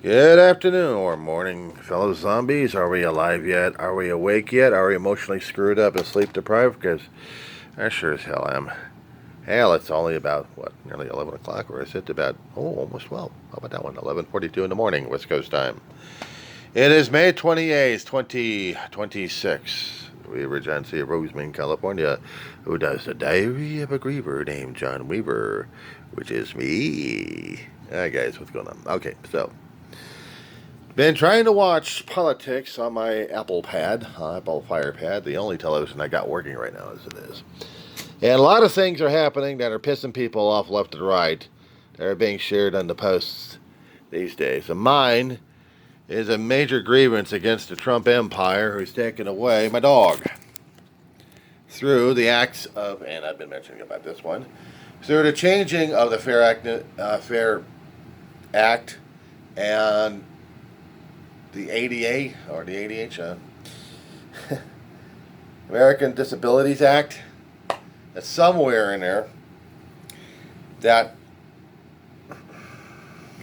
Good afternoon or morning, fellow zombies. Are we alive yet? Are we awake yet? Are we emotionally screwed up and sleep deprived? Because I sure as hell am. Hell, it's only about, nearly 11 o'clock, or is it about, almost 12. How about that one? 11:42 in the morning, West Coast time. It is May 28th, 2026. We Regency of Roseman, California, who does the Diary of a Griever named John Weaver, which is me. Hi, guys, what's going on? Okay, so been trying to watch politics on my Apple Fire Pad, the only television I got working right now as it is. And a lot of things are happening that are pissing people off left and right. They're being shared on the posts these days. And mine is a major grievance against the Trump empire who's taken away my dog. Through the acts of, and I've been mentioning about this one, through the changing of the Fair Act and the ADA, or the ADH, American Disabilities Act, that's somewhere in there that,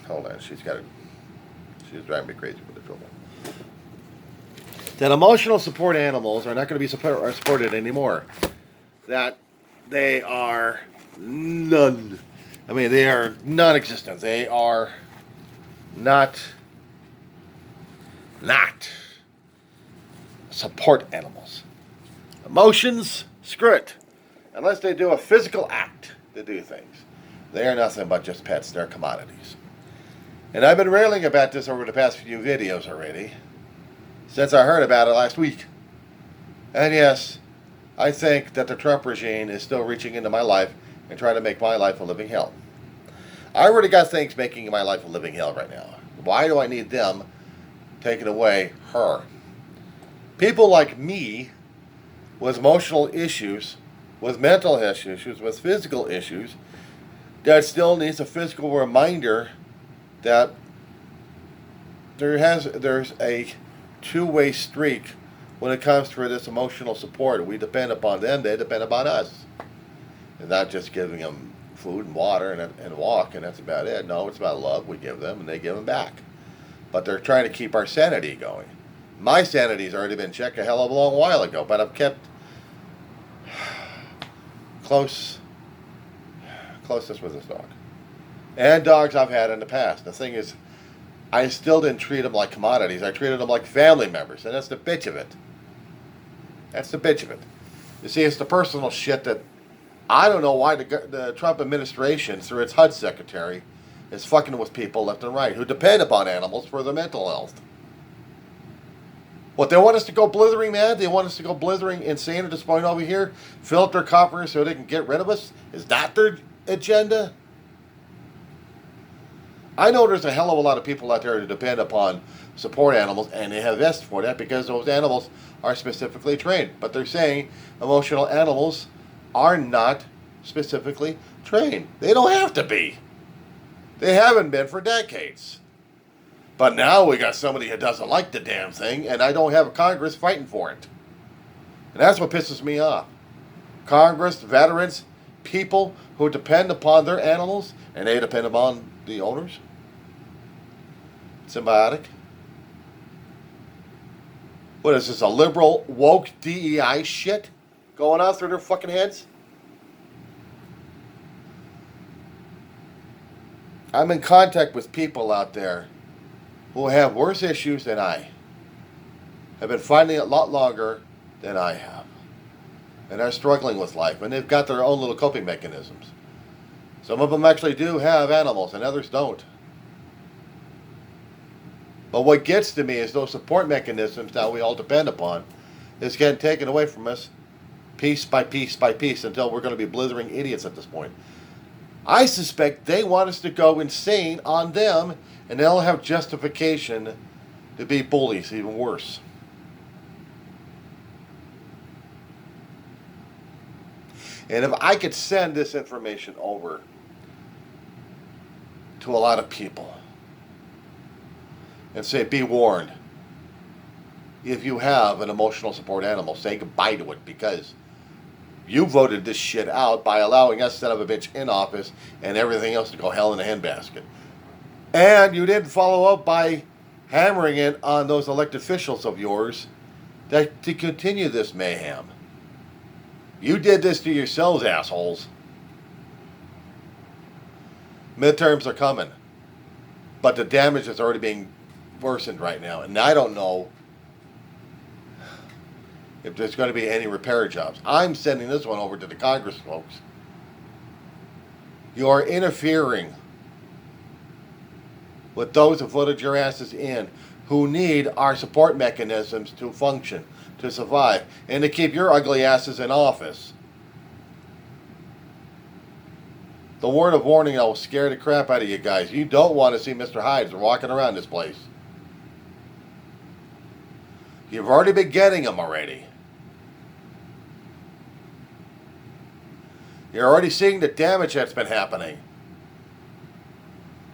hold on, she's driving me crazy with the trouble. That emotional support animals are not going to be supported anymore. That they are none. I mean, they are non-existent. They are not support animals. Emotions, screw it. Unless they do a physical act to do things. They are nothing but just pets. They're commodities. And I've been railing about this over the past few videos already, since I heard about it last week. And yes, I think that the Trump regime is still reaching into my life and trying to make my life a living hell. I already got things making my life a living hell right now. Why do I need them taking away her? People like me with emotional issues, with mental issues, with physical issues, that still needs a physical reminder that there's a two-way streak when it comes to this emotional support. We depend upon them, they depend upon us. And not just giving them food and water and walk, and that's about it. No, it's about love. We give them and they give them back. But they're trying to keep our sanity going. My sanity's already been checked a hell of a long while ago, but I've kept closeness with this dog. And dogs I've had in the past. The thing is, I still didn't treat them like commodities. I treated them like family members, and that's the bitch of it. That's the bitch of it. You see, it's the personal shit that I don't know why the Trump administration, through its HUD secretary, is fucking with people left and right who depend upon animals for their mental health. What, they want us to go blithering mad? They want us to go blithering insane at this point over here? Fill up their coffers so they can get rid of us? Is that their agenda? I know there's a hell of a lot of people out there who depend upon support animals, and they have vests for that because those animals are specifically trained. But they're saying emotional animals are not specifically trained. They don't have to be. They haven't been for decades. But now we got somebody who doesn't like the damn thing, and I don't have a Congress fighting for it. And that's what pisses me off. Congress, veterans, people who depend upon their animals, and they depend upon the owners. Symbiotic. What is this, a liberal, woke DEI shit going on through their fucking heads? I'm in contact with people out there who have worse issues than I have been finding it a lot longer than I have, and are struggling with life, and they've got their own little coping mechanisms. Some of them actually do have animals, and others don't. But what gets to me is those support mechanisms that we all depend upon is getting taken away from us piece by piece by piece until we're going to be blithering idiots at this point. I suspect they want us to go insane on them, and they'll have justification to be bullies, even worse. And if I could send this information over to a lot of people and say, be warned, if you have an emotional support animal, say goodbye to it, because you voted this shit out by allowing us son of a bitch in office and everything else to go hell in a handbasket. And you didn't follow up by hammering it on those elected officials of yours that to continue this mayhem. You did this to yourselves, assholes. Midterms are coming, but the damage is already being worsened right now, and I don't know if there's going to be any repair jobs. I'm sending this one over to the Congress folks. You are interfering with those who voted your asses in, who need our support mechanisms to function, to survive, and to keep your ugly asses in office. The word of warning that will scare the crap out of you guys. You don't want to see Mr. Hyde walking around this place. You've already been getting them already. You're already seeing the damage that's been happening.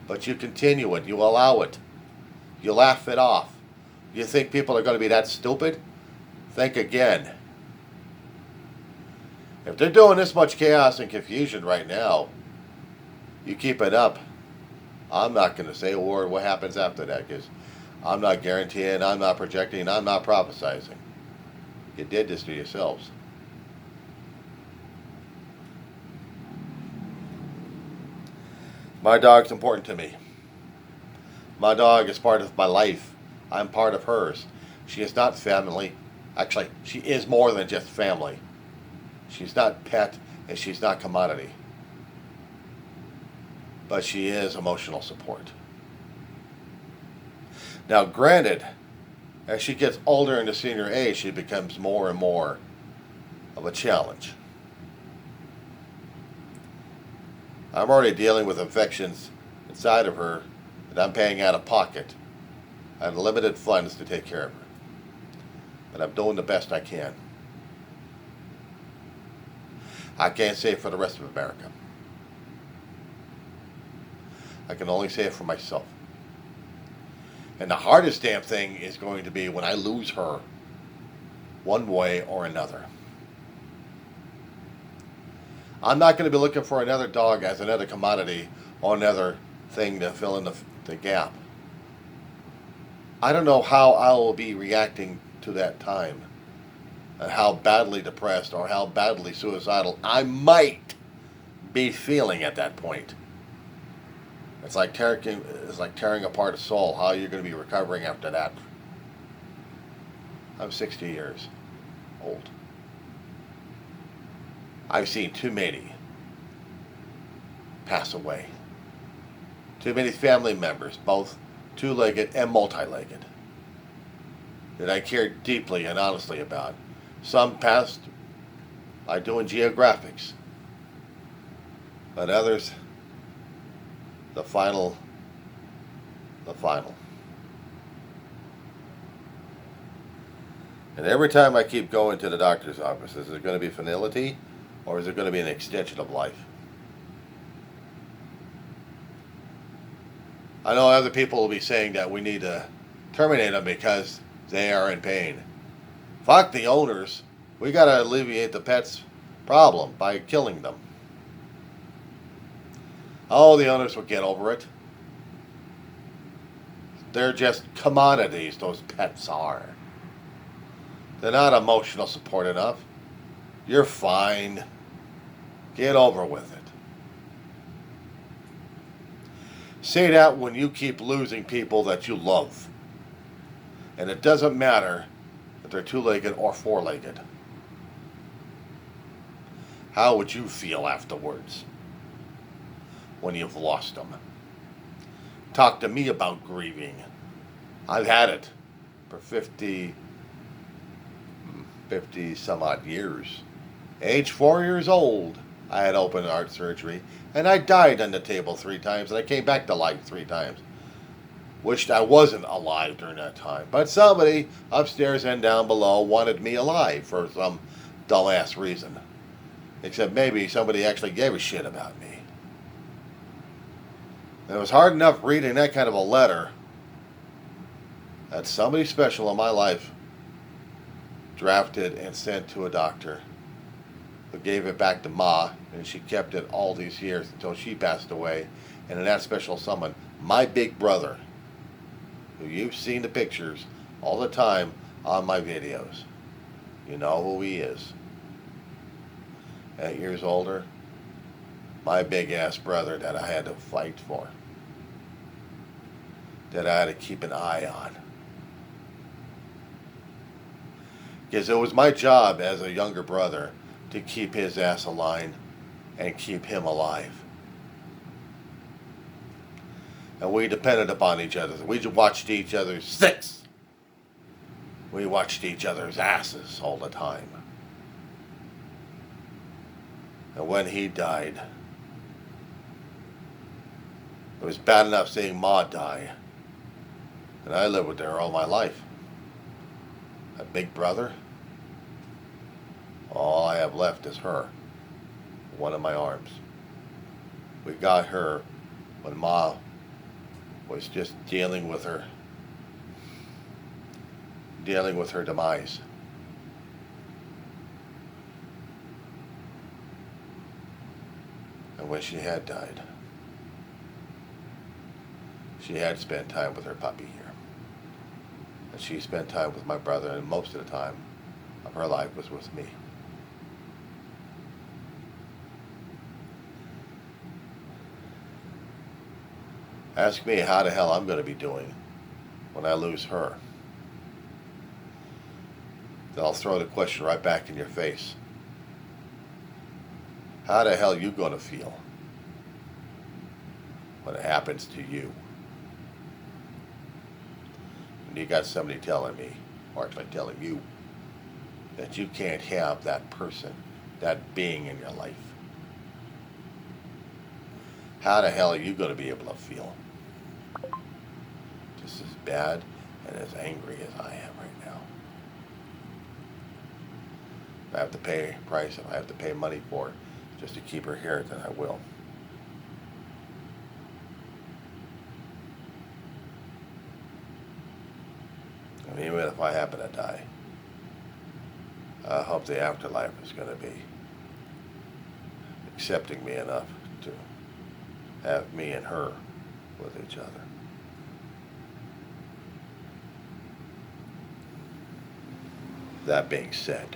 But you continue it. You allow it. You laugh it off. You think people are going to be that stupid? Think again. If they're doing this much chaos and confusion right now, you keep it up. I'm not going to say a word what happens after that, because I'm not guaranteeing, I'm not projecting, I'm not prophesizing. You did this to yourselves. My dog's important to me. My dog is part of my life. I'm part of hers. She is not family. Actually, she is more than just family. She's not pet, and she's not commodity. But she is emotional support. Now, granted, as she gets older into senior age, she becomes more and more of a challenge. I'm already dealing with infections inside of her that I'm paying out of pocket. I have limited funds to take care of her. But I'm doing the best I can. I can't say it for the rest of America. I can only say it for myself. And the hardest damn thing is going to be when I lose her, one way or another. I'm not going to be looking for another dog as another commodity or another thing to fill in the gap. I don't know how I will be reacting to that time, and how badly depressed or how badly suicidal I might be feeling at that point. It's like tearing apart a soul. How you're going to be recovering after that? I'm 60 years old. I've seen too many pass away. Too many family members, both two-legged and multi-legged, that I cared deeply and honestly about. Some passed by doing geographics, but others, the final. And every time I keep going to the doctor's office, is it going to be finality, or is it going to be an extension of life? I know other people will be saying that we need to terminate them because they are in pain. Fuck the owners. We got to alleviate the pets' problem by killing them. Oh, the owners will get over it. They're just commodities, those pets are. They're not emotional support enough. You're fine. Get over with it. Say that when you keep losing people that you love. And it doesn't matter if they're two-legged or four-legged. How would you feel afterwards when you've lost them? Talk to me about grieving. I've had it for 50 some odd years. Age 4 years old, I had open heart surgery, and I died on the table 3 times, and I came back to life 3 times. Wished I wasn't alive during that time. But somebody upstairs and down below wanted me alive for some dumbass reason. Except maybe somebody actually gave a shit about me. And it was hard enough reading that kind of a letter that somebody special in my life drafted and sent to a doctor who gave it back to Ma, and she kept it all these years until she passed away. And then that special someone My big brother, who you've seen the pictures all the time on my videos. You know who he is. 8 years older. My big ass brother that I had to fight for. That I had to keep an eye on. Because it was my job as a younger brother to keep his ass aligned and keep him alive. And we depended upon each other. We watched each other's six. We watched each other's asses all the time. And when he died, it was bad enough seeing Ma die. And I lived with her all my life. A big brother. All I have left is her. One in my arms. We got her when Ma was just dealing with her demise. And when she had died, she had spent time with her puppy here. And she spent time with my brother, and most of the time of her life was with me. Ask me how the hell I'm going to be doing when I lose her. Then I'll throw the question right back in your face. How the hell are you going to feel when it happens to you? And you got somebody telling me, or actually telling you, that you can't have that person, that being in your life. How the hell are you going to be able to feel? Just as bad and as angry as I am right now. If I have to pay a price, if I have to pay money for it, just to keep her here, then I will. And even if I happen to die, I hope the afterlife is going to be accepting me enough to have me and her with each other. That being said,